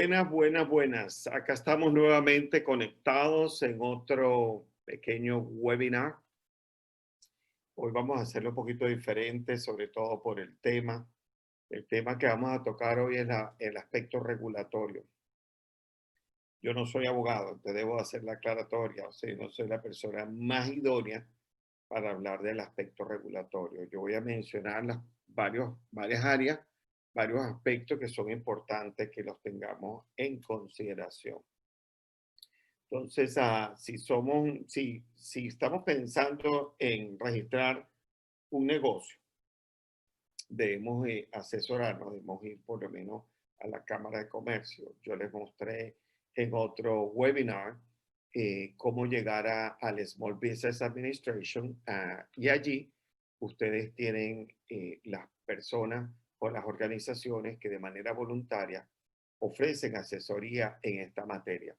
Buenas, buenas, buenas. Acá estamos nuevamente conectados en otro pequeño webinar. Hoy vamos a hacerlo un poquito diferente, sobre todo por el tema. El tema que vamos a tocar hoy es el aspecto regulatorio. Yo no soy abogado, te debo hacer la aclaratoria, o sea, no soy la persona más idónea para hablar del aspecto regulatorio. Yo voy a mencionar varias áreas, varios aspectos que son importantes que los tengamos en consideración. Entonces, si estamos pensando en registrar un negocio, debemos asesorarnos, debemos ir por lo menos a la Cámara de Comercio. Yo les mostré en otro webinar cómo llegar al Small Business Administration y allí ustedes tienen las personas o las organizaciones que de manera voluntaria ofrecen asesoría en esta materia.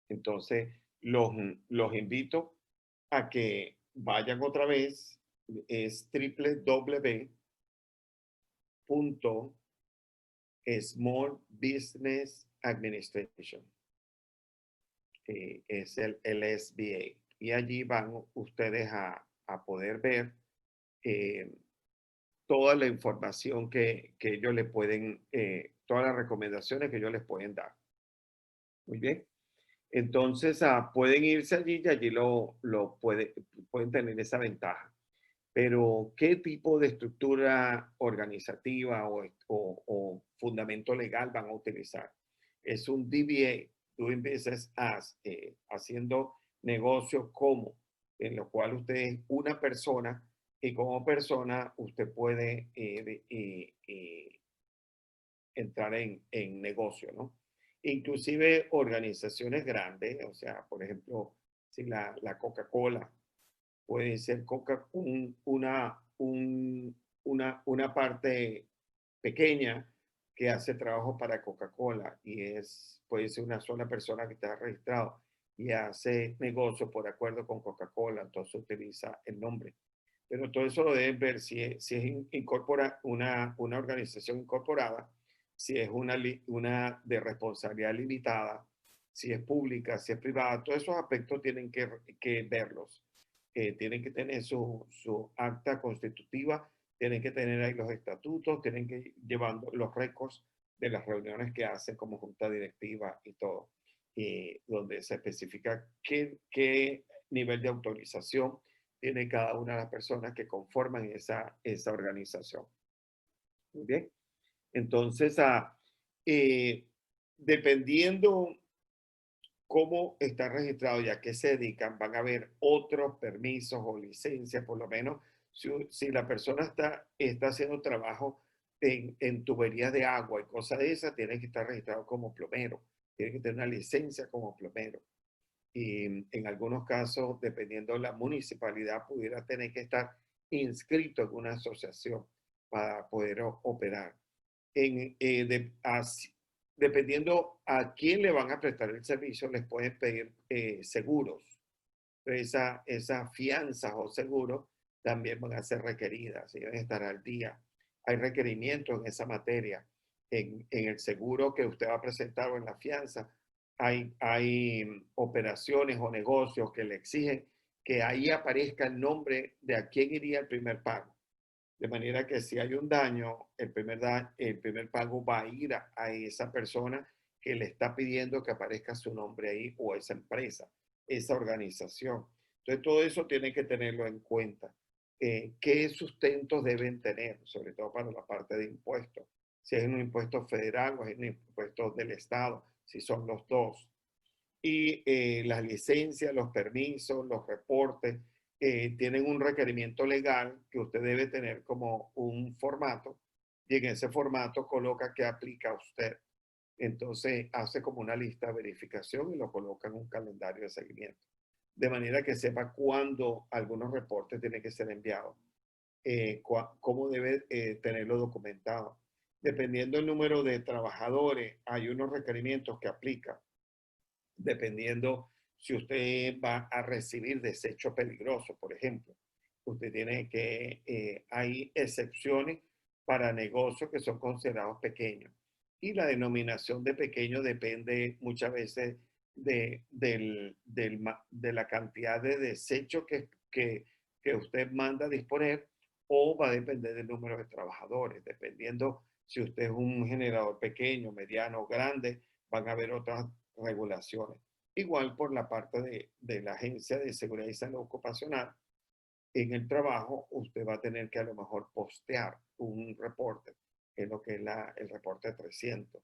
Entonces, los invito a que vayan otra vez, es www.small business administration, es el SBA. Y allí van ustedes a poder ver eh, toda la información que ellos les pueden, todas las recomendaciones que ellos les pueden dar. Muy bien. Entonces, pueden irse allí y allí pueden tener esa ventaja. Pero, ¿qué tipo de estructura organizativa o fundamento legal van a utilizar? Es un DBA, Doing Business As, haciendo negocio como, en lo cual usted es una persona y como persona usted puede entrar en negocio, ¿no? Inclusive organizaciones grandes, o sea, por ejemplo, si la Coca-Cola puede ser una parte pequeña que hace trabajo para Coca-Cola y puede ser una sola persona que está registrado y hace negocio por acuerdo con Coca-Cola, entonces utiliza el nombre. Pero todo eso lo deben ver si es una organización incorporada, si es una de responsabilidad limitada, si es pública, si es privada. Todos esos aspectos tienen que verlos. Tienen que tener su acta constitutiva, tienen que tener ahí los estatutos, tienen que llevando los récords de las reuniones que hacen como junta directiva y todo, donde se especifica qué nivel de autorización tiene cada una de las personas que conforman esa organización. Muy bien. Entonces, eh, dependiendo cómo está registrado y a qué se dedican, van a haber otros permisos o licencias, por lo menos si la persona está haciendo trabajo en tuberías de agua y cosas de esas, tiene que estar registrado como plomero, tiene que tener una licencia como plomero. Y en algunos casos, dependiendo de la municipalidad, pudiera tener que estar inscrito en una asociación para poder operar. Dependiendo a quién le van a prestar el servicio, les pueden pedir seguros. Esas fianzas o seguros también van a ser requeridas y deben estar al día. Hay requerimientos en esa materia. En el seguro que usted va a presentar o en la fianza, hay operaciones o negocios que le exigen que ahí aparezca el nombre de a quién iría el primer pago. De manera que si hay un daño, el primer pago va a ir a esa persona que le está pidiendo que aparezca su nombre ahí o esa empresa, esa organización. Entonces, todo eso tiene que tenerlo en cuenta. ¿Qué sustentos deben tener? Sobre todo para la parte de impuestos. Si es un impuesto federal o es un impuesto del Estado, si son los dos. Y las licencias, los permisos, los reportes, tienen un requerimiento legal que usted debe tener como un formato y en ese formato coloca qué aplica a usted. Entonces hace como una lista de verificación y lo coloca en un calendario de seguimiento. De manera que sepa cuándo algunos reportes tienen que ser enviados, cómo debe tenerlo documentado. Dependiendo del número de trabajadores, hay unos requerimientos que aplica dependiendo si usted va a recibir desecho peligroso, por ejemplo. Usted tiene hay excepciones para negocios que son considerados pequeños. Y la denominación de pequeño depende muchas veces de la cantidad de desechos que usted manda a disponer, o va a depender del número de trabajadores. Dependiendo si usted es un generador pequeño, mediano o grande, van a haber otras regulaciones. Igual por la parte de la Agencia de Seguridad y Salud Ocupacional, en el trabajo usted va a tener que a lo mejor postear un reporte, que es lo que es el reporte 300A.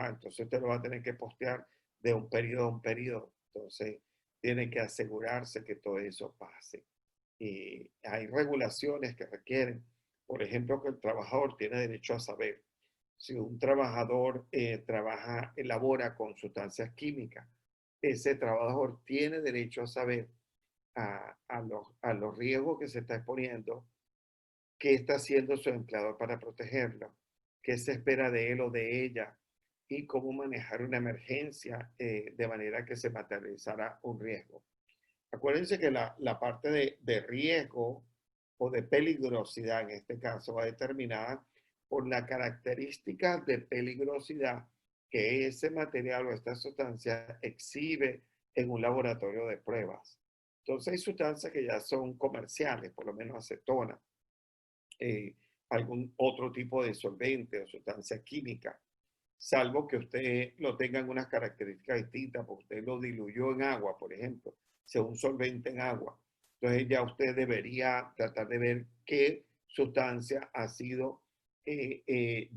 Entonces usted lo va a tener que postear de un periodo a un periodo. Entonces tiene que asegurarse que todo eso pase. Y hay regulaciones que requieren, por ejemplo, que el trabajador tiene derecho a saber si un trabajador elabora con sustancias químicas. Ese trabajador tiene derecho a saber a los riesgos que se está exponiendo, qué está haciendo su empleador para protegerlo, qué se espera de él o de ella, y cómo manejar una emergencia de manera que se materializara un riesgo. Acuérdense que la parte de riesgo o de peligrosidad en este caso va determinada por la característica de peligrosidad que ese material o esta sustancia exhibe en un laboratorio de pruebas. Entonces hay sustancias que ya son comerciales, por lo menos acetona, algún otro tipo de solvente o sustancia química, salvo que usted lo tenga en unas características distintas, porque usted lo diluyó en agua, por ejemplo, sea un solvente en agua. Entonces ya usted debería tratar de ver qué sustancia ha sido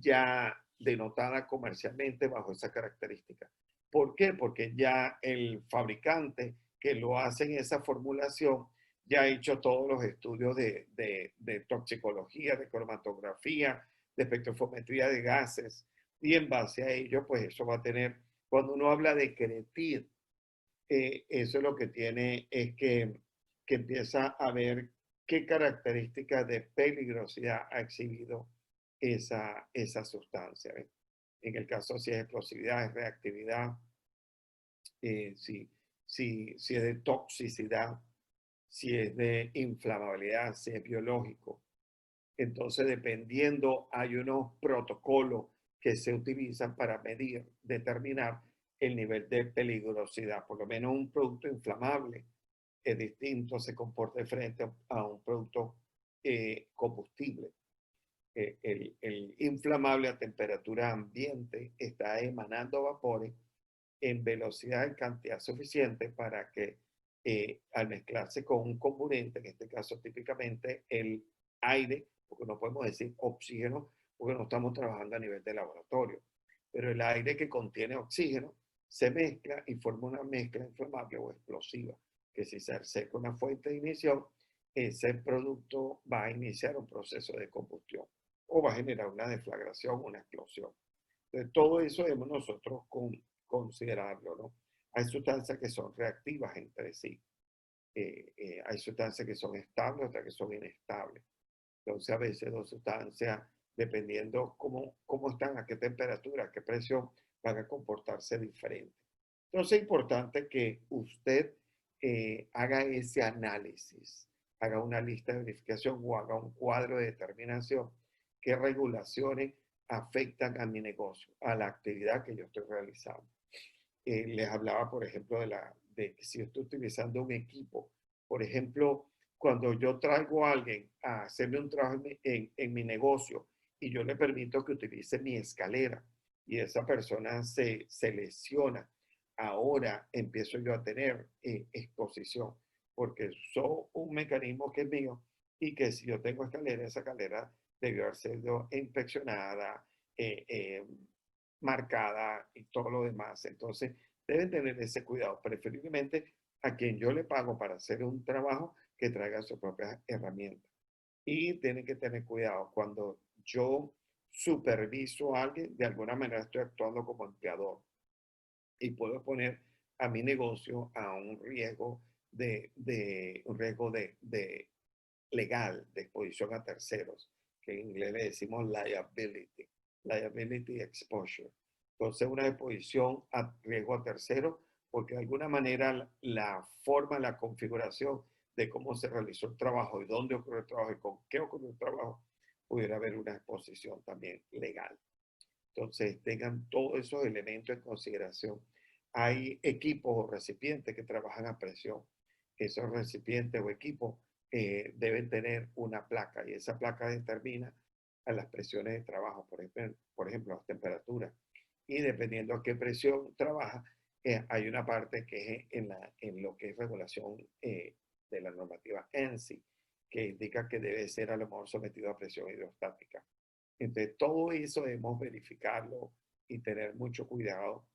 ya denotada comercialmente bajo esa característica. ¿Por qué? Porque ya el fabricante que lo hace en esa formulación ya ha hecho todos los estudios de toxicología, de cromatografía, de espectrofometría de gases, y en base a ello, pues eso va a tener, cuando uno habla de cretir, eso lo que tiene es que empieza a ver qué características de peligrosidad ha exhibido esa sustancia. ¿Ves? En el caso si es explosividad, es reactividad, si, si es de toxicidad, si es de inflamabilidad, si es biológico. Entonces, dependiendo, hay unos protocolos que se utilizan para medir, determinar el nivel de peligrosidad. Por lo menos un producto inflamable es distinto, se comporta frente a un producto combustible. El inflamable a temperatura ambiente está emanando vapores en velocidad y cantidad suficiente para que al mezclarse con un componente, en este caso típicamente el aire, porque no podemos decir oxígeno, porque no estamos trabajando a nivel de laboratorio, pero el aire que contiene oxígeno se mezcla y forma una mezcla inflamable o explosiva, que si se acerca una fuente de ignición, ese producto va a iniciar un proceso de combustión o va a generar una deflagración, una explosión. Entonces, todo eso debemos nosotros considerarlo, ¿no? Hay sustancias que son reactivas entre sí. Hay sustancias que son estables, otras que son inestables. Entonces, a veces dos sustancias, dependiendo cómo están, a qué temperatura, a qué presión, van a comportarse diferente. Entonces, es importante que usted haga ese análisis, haga una lista de verificación o haga un cuadro de determinación, qué regulaciones afectan a mi negocio, a la actividad que yo estoy realizando. Les hablaba, por ejemplo, de que si yo estoy utilizando un equipo, por ejemplo, cuando yo traigo a alguien a hacerme un trabajo en mi negocio y yo le permito que utilice mi escalera y esa persona se lesiona, ahora empiezo yo a tener exposición, porque son un mecanismo que es mío y que si yo tengo escalera, esa escalera debió haber sido inspeccionada, eh, eh, marcada y todo lo demás. Entonces, deben tener ese cuidado, preferiblemente a quien yo le pago para hacer un trabajo que traiga sus propias herramientas. Y tienen que tener cuidado cuando yo superviso a alguien, de alguna manera estoy actuando como empleador y puedo poner a mi negocio a un riesgo un riesgo de legal, de exposición a terceros, que en inglés le decimos liability exposure. Entonces, una exposición a riesgo a terceros, porque de alguna manera la forma, la configuración de cómo se realizó el trabajo y dónde ocurrió el trabajo y con qué ocurrió el trabajo, pudiera haber una exposición también legal. Entonces, tengan todos esos elementos en consideración. Hay equipos o recipientes que trabajan a presión. Esos recipientes o equipos deben tener una placa y esa placa determina a las presiones de trabajo, por ejemplo, las temperaturas. Y dependiendo a qué presión trabaja, hay una parte que es en lo que es regulación de la normativa ENSI, que indica que debe ser a lo mejor sometido a presión hidrostática. Entonces, todo eso debemos verificarlo y tener mucho cuidado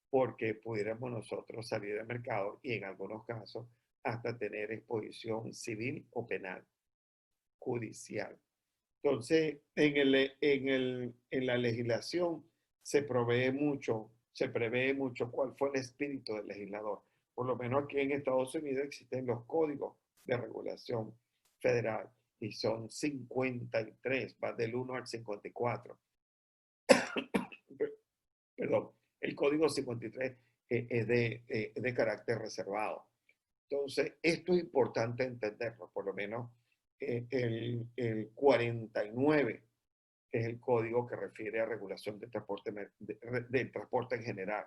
porque pudiéramos nosotros salir al mercado y en algunos casos hasta tener exposición civil o penal, judicial. Entonces, en la legislación se prevé mucho cuál fue el espíritu del legislador. Por lo menos aquí en Estados Unidos existen los códigos de regulación federal y son 53, va del 1 al 54. Perdón, el código 53 es de carácter reservado. Entonces, esto es importante entenderlo, por lo menos el 49 es el código que refiere a regulación de transporte, del transporte en general.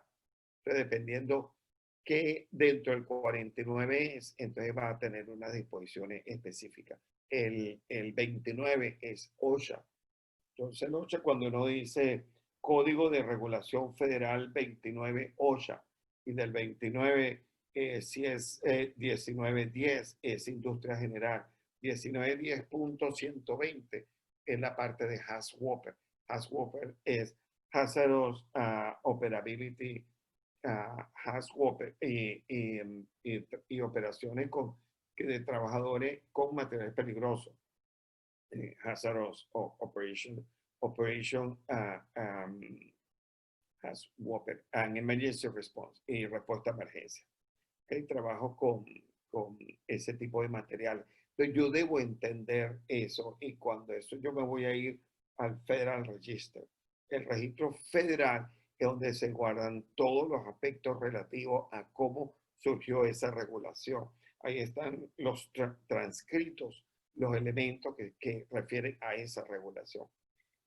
Entonces, dependiendo qué dentro del 49 es, entonces va a tener unas disposiciones específicas. El 29 es OSHA. Entonces, el OSHA, cuando uno dice Código de Regulación Federal 29 OSHA, y del 29, si es 1910, es Industria General. 1910.120 es la parte de HAZWOPER. HAZWOPER es Hazardous Operability, HAZWOPER, y operaciones de trabajadores con materiales peligrosos. Hazardous Operation HAZWOPER, and Emergency Response, y respuesta a emergencia. Okay, trabajo con ese tipo de material. Entonces yo debo entender eso y cuando eso yo me voy a ir al Federal Register. El registro federal es donde se guardan todos los aspectos relativos a cómo surgió esa regulación. Ahí están los transcritos, los elementos que refieren a esa regulación.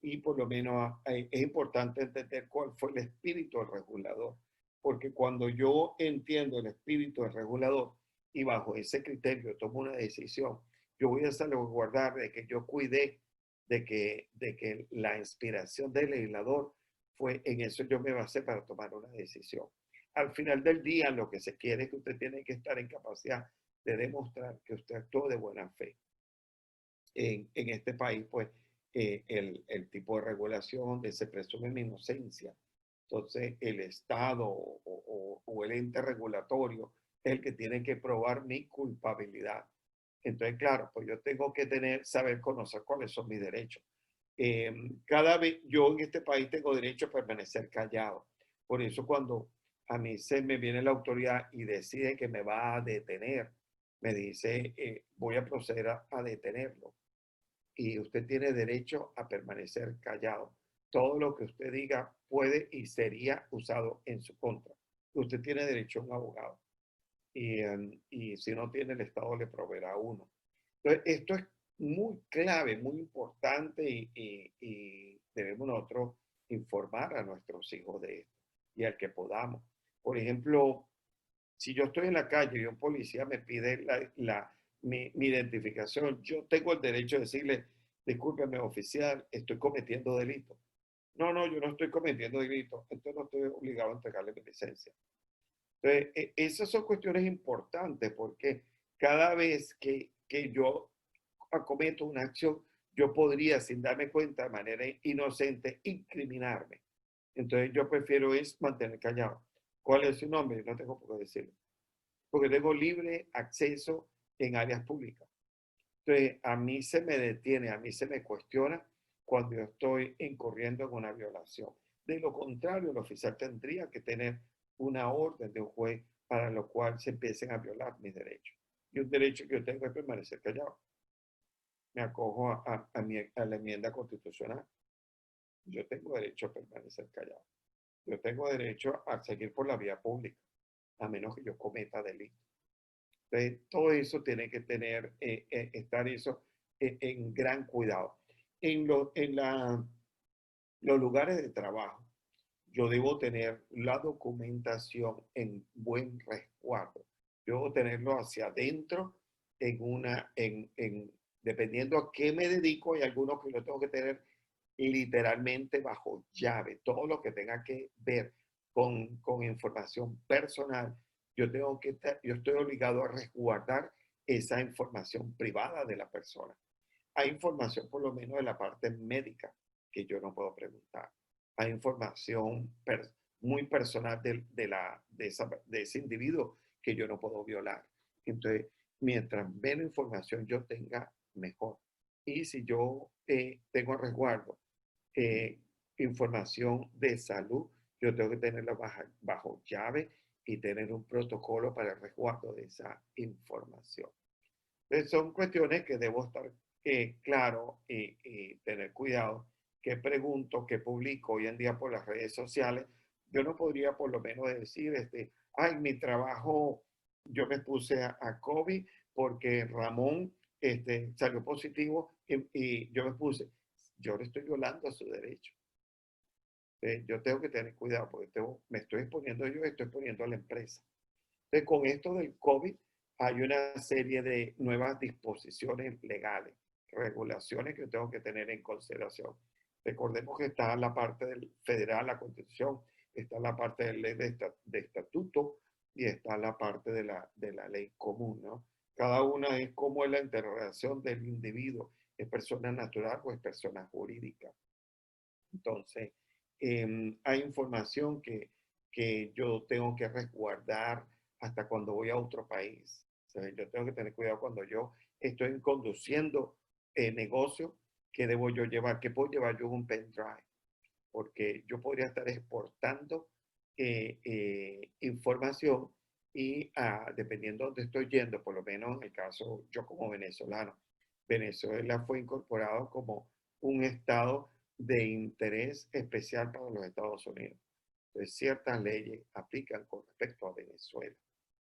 Y por lo menos es importante entender cuál fue el espíritu del regulador, porque cuando yo entiendo el espíritu del regulador y bajo ese criterio tomo una decisión, yo voy a salvaguardar de que yo cuidé de que la inspiración del legislador fue en eso yo me basé para tomar una decisión. Al final del día, lo que se quiere es que usted tiene que estar en capacidad de demostrar que usted actuó de buena fe. En este país, pues, el tipo de regulación donde se presume mi inocencia. Entonces, el Estado o el ente regulatorio es el que tiene que probar mi culpabilidad. Entonces, claro, pues yo tengo que saber conocer cuáles son mis derechos. Cada vez, yo en este país tengo derecho a permanecer callado. Por eso cuando a mí se me viene la autoridad y decide que me va a detener, me dice, voy a proceder a detenerlo y usted tiene derecho a permanecer callado. Todo lo que usted diga puede y sería usado en su contra. Usted tiene derecho a un abogado y si no tiene, el Estado le proveerá uno. Entonces, esto es muy clave, muy importante y debemos nosotros informar a nuestros hijos de esto y al que podamos. Por ejemplo, si yo estoy en la calle y un policía me pide mi identificación, yo tengo el derecho de decirle, discúlpeme oficial, estoy cometiendo delito. No, no, yo no estoy cometiendo delito, entonces no estoy obligado a entregarle mi licencia. Entonces, esas son cuestiones importantes porque cada vez que yo cometo una acción, yo podría, sin darme cuenta, de manera inocente, incriminarme. Entonces, yo prefiero es mantener callado. ¿Cuál es su nombre? No tengo por qué decirlo. Porque tengo libre acceso en áreas públicas. Entonces, a mí se me detiene, a mí se me cuestiona cuando yo estoy incurriendo en una violación. De lo contrario, el oficial tendría que tener una orden de un juez para lo cual se empiecen a violar mis derechos. Y un derecho que yo tengo es permanecer callado. Me acojo a la enmienda constitucional. Yo tengo derecho a permanecer callado. Yo tengo derecho a seguir por la vía pública, a menos que yo cometa delito. Entonces, todo eso tiene que estar eso en gran cuidado. En los lugares de trabajo, yo debo tener la documentación en buen resguardo. Yo debo tenerlo hacia adentro, dependiendo a qué me dedico, hay algunos que lo tengo que tener literalmente bajo llave. Todo lo que tenga que ver con información personal, yo estoy obligado a resguardar esa información privada de la persona. Hay información por lo menos de la parte médica que yo no puedo preguntar. Hay información muy personal de ese individuo que yo no puedo violar. Entonces, mientras menos información yo tenga, mejor. Y si yo tengo resguardo, eh, información de salud, yo tengo que tenerla bajo llave y tener un protocolo para el resguardo de esa información. Entonces, son cuestiones que debo estar claro y tener cuidado. ¿Qué pregunto, qué publico hoy en día por las redes sociales? Yo no podría por lo menos decir, ay, mi trabajo, yo me puse a COVID porque Ramón salió positivo y yo me puse, yo le estoy violando a su derecho. Yo tengo que tener cuidado porque me estoy exponiendo yo, estoy exponiendo a la empresa. Entonces, con esto del COVID, hay una serie de nuevas disposiciones legales, regulaciones que tengo que tener en consideración. Recordemos que está la parte del federal, la Constitución, está la parte de ley de estatuto y está la parte de la ley común, ¿no? Cada una es cómo es la interrelación del individuo, ¿es persona natural o es persona jurídica? Entonces, hay información que yo tengo que resguardar hasta cuando voy a otro país. O sea, yo tengo que tener cuidado cuando yo estoy conduciendo negocio, ¿qué debo yo llevar? ¿Qué puedo llevar yo en un pendrive? Porque yo podría estar exportando información y dependiendo de dónde estoy yendo, por lo menos en el caso yo como venezolano, Venezuela fue incorporado como un estado de interés especial para los Estados Unidos. Entonces, ciertas leyes aplican con respecto a Venezuela.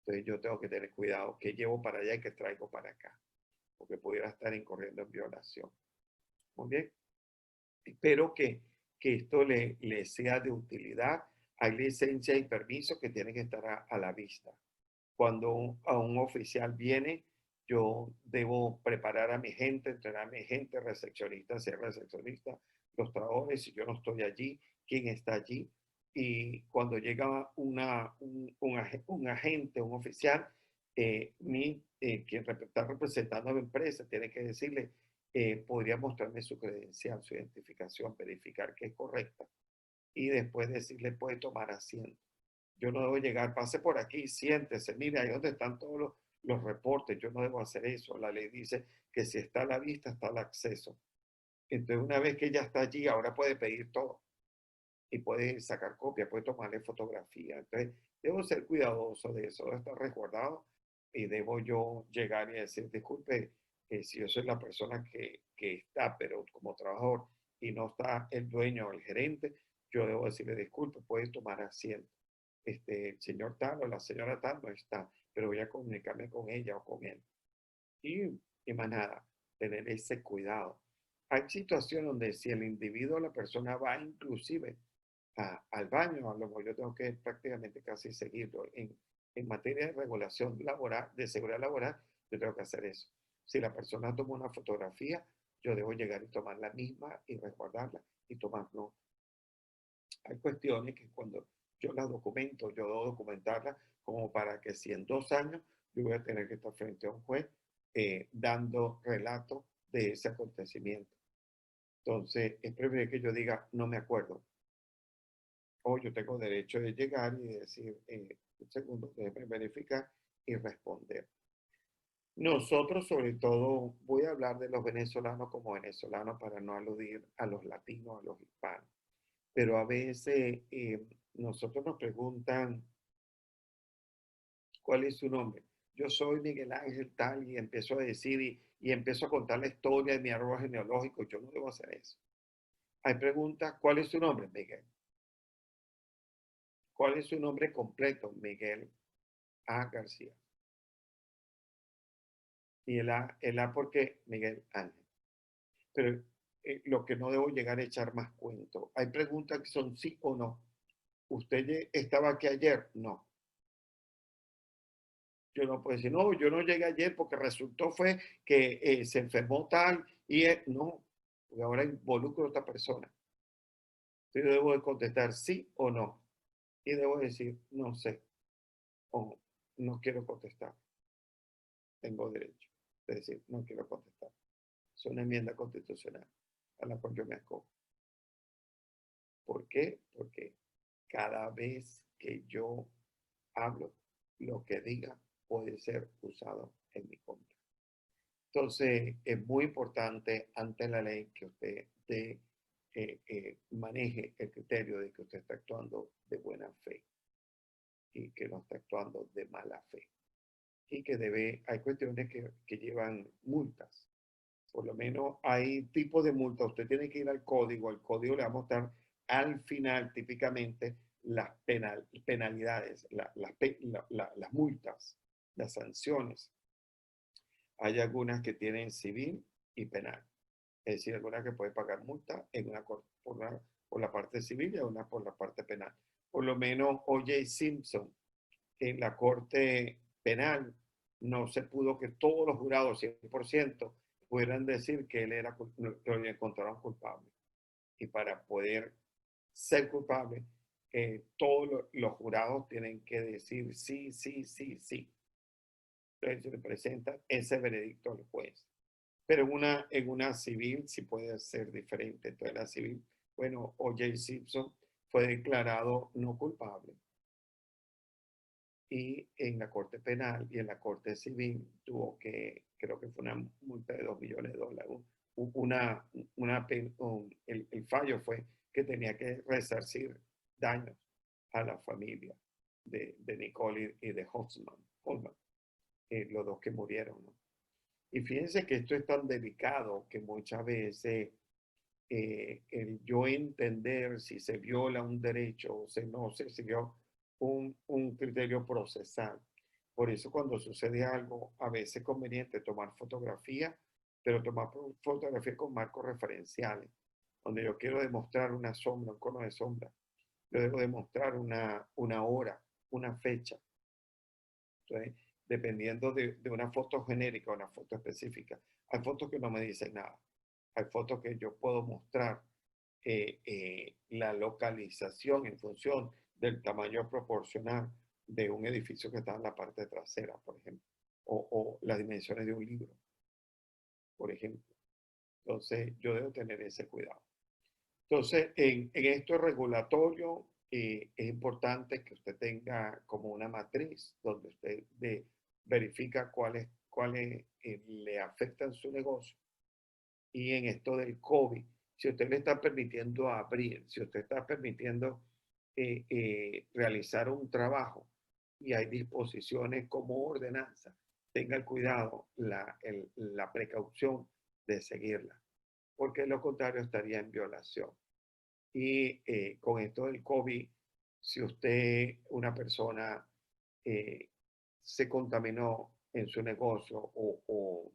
Entonces, yo tengo que tener cuidado qué llevo para allá y qué traigo para acá, porque pudiera estar incurriendo en violación. Muy bien. Espero que esto le sea de utilidad. Hay licencias y permisos que tienen que estar a la vista. Cuando a un oficial viene, yo debo preparar a mi gente, entrenar a mi gente, recepcionista, ser recepcionista, los trabajadores, si yo no estoy allí, quién está allí. Y cuando llega un agente, un oficial, quien está representando a la empresa, tiene que decirle, podría mostrarme su credencial, su identificación, verificar que es correcta y después decirle, puede tomar asiento. Yo no debo llegar, pase por aquí, siéntese, mire, ahí donde están todos los reportes, yo no debo hacer eso. La ley dice que si está a la vista, está al acceso. Entonces, una vez que ya está allí, ahora puede pedir todo y puede sacar copia, puede tomarle fotografía. Entonces, debo ser cuidadoso de eso, debo estar resguardado y debo yo llegar y decir, disculpe, si yo soy la persona que está, pero como trabajador y no está el dueño o el gerente, yo debo decirle, disculpe, puede tomar asiento. El señor tal o la señora tal no está, pero voy a comunicarme con ella o con él. Y más nada, tener ese cuidado. Hay situaciones donde si el individuo o la persona va inclusive al baño, a lo mejor yo tengo que prácticamente casi seguirlo. En materia de regulación laboral, de seguridad laboral, yo tengo que hacer eso. Si la persona toma una fotografía, yo debo llegar y tomar la misma y resguardarla y tomar nota. Hay cuestiones que cuando yo las documento, yo debo documentarlas como para que si en 2 años yo voy a tener que estar frente a un juez dando relato de ese acontecimiento. Entonces, es preferible que yo diga, no me acuerdo, o yo tengo derecho de llegar y decir, un segundo, déjeme verificar y responder. Nosotros, sobre todo, voy a hablar de los venezolanos como venezolanos para no aludir a los latinos, a los hispanos. Pero a veces nosotros nos preguntan, ¿cuál es su nombre? Yo soy Miguel Ángel tal y empiezo a decir y empiezo a contar la historia de mi árbol genealógico. Yo no debo hacer eso. Hay preguntas, ¿cuál es su nombre? Miguel. ¿Cuál es su nombre completo? Miguel A. García. Y el A porque Miguel Ángel. Pero lo que no debo llegar a echar más cuento. Hay preguntas que son sí o no. ¿Usted estaba aquí ayer? No. Yo no puedo decir, no, yo no llegué ayer porque resultó fue que se enfermó tal y no, porque ahora involucro a otra persona. Entonces yo debo de contestar sí o no. Y debo decir, no sé, o no quiero contestar. Tengo derecho de decir, no quiero contestar. Es una enmienda constitucional a la cual yo me acojo. ¿Por qué? Porque cada vez que yo hablo, lo que diga puede ser usado en mi contra. Entonces, es muy importante ante la ley que usted maneje el criterio de que usted está actuando de buena fe y que no está actuando de mala fe. Y que hay cuestiones que llevan multas. Por lo menos hay tipos de multas. Usted tiene que ir al código le va a mostrar al final típicamente las penalidades, las multas, las sanciones. Hay algunas que tienen civil y penal. Es decir, algunas que puede pagar multa en una por la parte civil y una por la parte penal. Por lo menos O.J. Simpson en la corte penal no se pudo que todos los jurados 100% pudieran decir que él era que lo encontraron culpable. Y para poder ser culpable, todos los jurados tienen que decir sí, sí, sí, sí. Entonces se le presenta ese veredicto al juez. Pero en una civil sí puede ser diferente. Entonces la civil, bueno, O.J. Simpson fue declarado no culpable y en la corte penal y en la corte civil tuvo creo que fue una multa de $2 millones. El fallo fue que tenía que resarcir daños a la familia de Nicole y de Holman, los dos que murieron, ¿no? Y fíjense que esto es tan delicado que muchas veces el yo entender si se viola un derecho o no se siguió un criterio procesal. Por eso cuando sucede algo, a veces es conveniente tomar fotografía, pero tomar fotografía con marcos referenciales, donde yo quiero demostrar una sombra, un cono de sombra. Yo debo demostrar una hora, una fecha. Entonces, dependiendo de una foto genérica o una foto específica, hay fotos que no me dicen nada. Hay fotos que yo puedo mostrar la localización en función del tamaño proporcional de un edificio que está en la parte trasera, por ejemplo, o las dimensiones de un libro, por ejemplo. Entonces, yo debo tener ese cuidado. Entonces, en esto regulatorio, es importante que usted tenga como una matriz donde usted verifica cuáles le afectan su negocio. Y en esto del COVID, si usted le está permitiendo abrir, si usted está permitiendo realizar un trabajo y hay disposiciones como ordenanza, tenga el cuidado, la precaución de seguirla, porque lo contrario estaría en violación. Y con esto del COVID, si usted, una persona, eh, se contaminó en su negocio o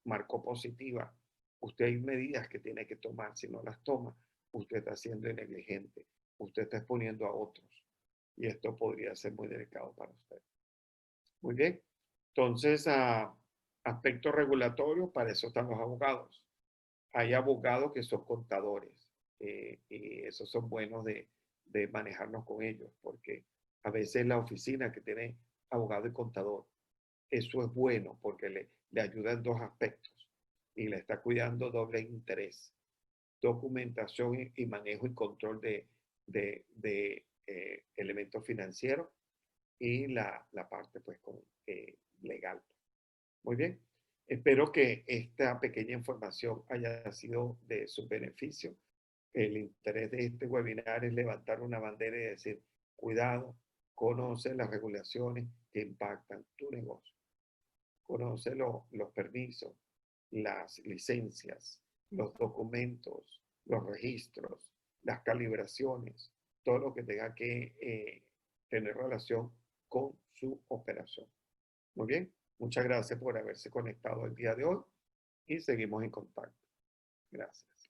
marcó positiva, usted hay medidas que tiene que tomar. Si no las toma, usted está siendo negligente, usted está exponiendo a otros. Y esto podría ser muy delicado para usted. Muy bien. Entonces, aspecto regulatorio, para eso están los abogados. Hay abogados que son contadores y esos son buenos de manejarnos con ellos, porque a veces la oficina que tiene abogado y contador, eso es bueno porque le ayuda en dos aspectos y le está cuidando doble interés: documentación y manejo y control de elementos financieros y la parte pues legal. Muy bien. Espero que esta pequeña información haya sido de su beneficio. El interés de este webinar es levantar una bandera y decir, cuidado, conoce las regulaciones que impactan tu negocio. Conoce los permisos, las licencias, los documentos, los registros, las calibraciones, todo lo que tenga que tener relación con su operación. Muy bien, muchas gracias por haberse conectado el día de hoy y seguimos en contacto. Gracias.